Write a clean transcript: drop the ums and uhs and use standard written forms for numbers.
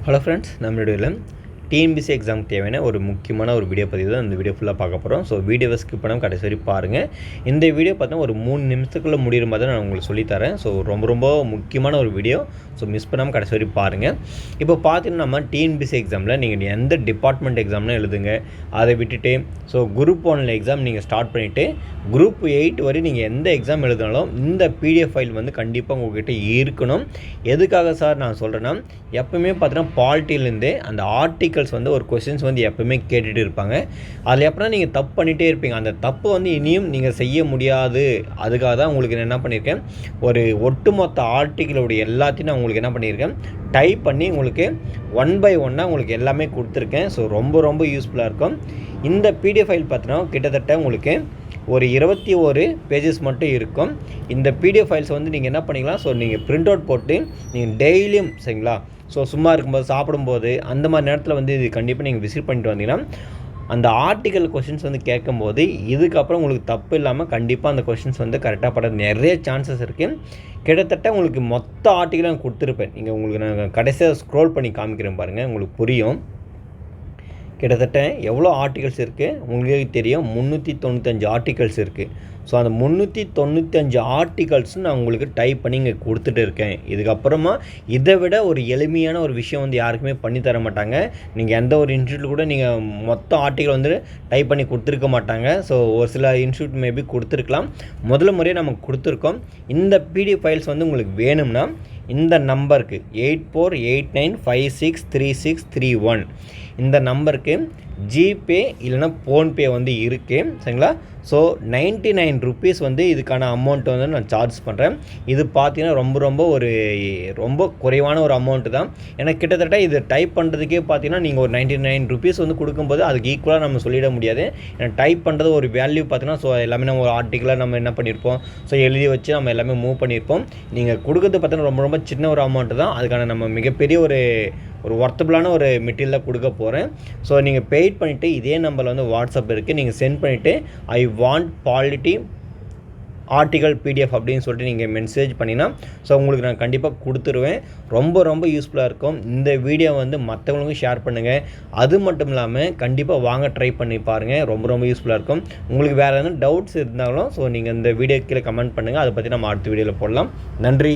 Hello friends, நம்மளுடைய TNPSC எக்ஸாமுக்கு தேவையான ஒரு முக்கியமான ஒரு வீடியோ பதிவு தான் இந்த வீடியோ ஃபுல்லாக பார்க்க போகிறோம். ஸோ வீடியோவை ஸ்கிப் பண்ணாமல் கடைசி வரை பாருங்கள். இந்த வீடியோ பார்த்தீங்கன்னா ஒரு 3 நிமிஷத்துக்குள்ளே முடிகிற மாதிரி நான் உங்களுக்கு சொல்லித்தரேன். ஸோ ரொம்ப முக்கியமான ஒரு வீடியோ. ஸோ மிஸ் பண்ணாமல் கடைசி வரை பாருங்கள். இப்போ பார்த்தீங்கன்னா நம்ம டிஎன்பிசி எக்ஸாமில் நீங்கள் எந்த டிபார்ட்மெண்ட் எக்ஸாம்னு எழுதுங்க. அதை விட்டுட்டு ஸோ குரூப் 1 எக்ஸாம் நீங்கள் ஸ்டார்ட் பண்ணிவிட்டு குரூப் 8 வரை நீங்கள் எந்த எக்ஸாம் எழுதினாலும் இந்த பிடிஎஃப் ஃபைல் வந்து கண்டிப்பாக உங்கள்கிட்ட இருக்கணும். எதுக்காக சார் நான் சொல்கிறேன்னா, எப்பவுமே பார்த்தீங்கன்னா பாலிட்டிலேருந்து அந்த ஆர்டிக்கல்ஸ் வந்து ஒரு கொஸ்டின்ஸ் வந்து எப்பவுமே கேட்டுகிட்டு இருப்பாங்க. அதில் எப்படின்னா நீங்கள் தப்பு பண்ணிகிட்டே இருப்பீங்க. அந்த தப்பு வந்து இனியும் நீங்கள் செய்ய முடியாது. அதுக்காக தான் உங்களுக்கு நான் என்ன பண்ணியிருக்கேன், ஒரு ஒட்டுமொத்த ஆர்டிக்கிளோடைய எல்லாத்தையும் நான் உங்களுக்கு என்ன பண்ணியிருக்கேன், டைப் பண்ணி உங்களுக்கு 1 by 1 உங்களுக்கு எல்லாமே கொடுத்துருக்கேன். ஸோ ரொம்ப யூஸ்ஃபுல்லாக இருக்கும். இந்த பிடிஎஃப் ஃபைல் பார்த்தீங்கன்னா கிட்டத்தட்ட உங்களுக்கு ஒரு 21 பேஜஸ் மட்டும் இருக்கும். இந்த பிடிஎஃப் ஃபைல்ஸ் வந்து நீங்கள் என்ன பண்ணிக்கலாம், ஸோ நீங்கள் பிரிண்ட் அவுட் போட்டு நீங்கள் டெய்லியும் சரிங்களா, ஸோ சும்மா இருக்கும்போது சாப்பிடும்போது அந்த மாதிரி நேரத்தில் வந்து இது கண்டிப்பாக நீங்கள் விசிட் பண்ணிட்டு வந்தீங்கன்னா அந்த ஆர்டிக்கல் கொஷின்ஸ் வந்து கேட்கும்போது இதுக்கப்புறம் உங்களுக்கு தப்பு இல்லாமல் கண்டிப்பாக அந்த கொஷின்ஸ் வந்து கரெக்டாக பட நிறைய சான்சஸ் இருக்குது. கிட்டத்தட்ட உங்களுக்கு மொத்த ஆர்டிக்கலும் கொடுத்துருப்பேன். நீங்கள் உங்களுக்கு நான் கடைசியாக ஸ்க்ரோல் பண்ணி காமிக்கிறேன் பாருங்கள், உங்களுக்கு புரியும். கிட்டத்தட்ட எவ்வளோ ஆர்டிகல்ஸ் இருக்குது உங்களுக்கே தெரியும். 395 ஆர்டிகல்ஸ் இருக்குது. ஸோ அந்த 395 ஆர்டிகல்ஸ் நான் உங்களுக்கு டைப் பண்ணி இங்கே கொடுத்துட்டு இருக்கேன். இதுக்கப்புறமா இதை விட ஒரு எளிமையான ஒரு விஷயம் வந்து யாருக்குமே பண்ணித்தர மாட்டாங்க. நீங்கள் எந்த ஒரு இன்ஸ்டியூட்டில் கூட நீங்கள் மொத்த ஆர்டிகல் வந்து டைப் பண்ணி கொடுத்துருக்க மாட்டாங்க. ஸோ ஒரு சில இன்ஸ்டியூட் மேபி கொடுத்துருக்கலாம். முதல் முறையாக நமக்கு கொடுத்துருக்கோம். இந்த பிடிஎஃப் ஃபைல்ஸ் வந்து உங்களுக்கு வேணும்னா இந்த நம்பருக்கு 8489563631 இந்த நம்பருக்கு ஜிபே இல்லைனா ஃபோன்பே வந்து இருக்குது சரிங்களா. ஸோ 99 ருபீஸ் வந்து இதுக்கான அமௌண்ட் வந்து நான் சார்ஜ் பண்ணுறேன். இது பார்த்தீங்கன்னா ரொம்ப குறைவான ஒரு அமௌண்ட்டு தான். ஏன்னா கிட்டத்தட்ட இது டைப் பண்ணுறதுக்கே பார்த்தீங்கன்னா நீங்கள் ஒரு 99 ருபீஸ் வந்து கொடுக்கும்போது அதுக்கு ஈக்குவலாக நம்ம சொல்லிட முடியாது. ஏன்னா டைப் பண்ணுறது ஒரு வேல்யூ பார்த்தீங்கன்னா ஸோ எல்லாமே நம்ம ஒரு ஆர்டிக்கலாக நம்ம என்ன பண்ணியிருப்போம், ஸோ எழுதி வச்சு நம்ம எல்லாமே மூவ் பண்ணியிருப்போம். நீங்கள் கொடுக்குறது பார்த்தீங்கன்னா ரொம்ப சின்ன ஒரு அமௌண்ட்டு தான். அதுக்கான நம்ம மிகப்பெரிய ஒரு ஒர்த்தபுளான ஒரு மெட்டீரியலாக கொடுக்க போகிறேன். ஸோ நீங்கள் பெய்ட் பண்ணிவிட்டு இதே நம்பரில் வந்து வாட்ஸ்அப் இருக்குது, நீங்கள் சென்ட் பண்ணிவிட்டு I want polity article PDF அப்படின்னு சொல்லிட்டு நீங்கள் மெசேஜ் பண்ணினா ஸோ உங்களுக்கு நான் கண்டிப்பாக கொடுத்துருவேன். ரொம்ப யூஸ்ஃபுல்லாக இருக்கும். இந்த வீடியோ வந்து மற்றவங்களுக்கும் ஷேர் பண்ணுங்கள். அது மட்டும் இல்லாமல் கண்டிப்பாக வாங்க ட்ரை பண்ணி பாருங்கள். ரொம்ப யூஸ்ஃபுல்லாக இருக்கும். உங்களுக்கு வேறு எதுவும் டவுட்ஸ் இருந்தாலும் ஸோ நீங்கள் இந்த வீடியோ கீழே கமெண்ட் பண்ணுங்கள். அதை பற்றி நம்ம அடுத்த வீடியோவில் போடலாம். நன்றி.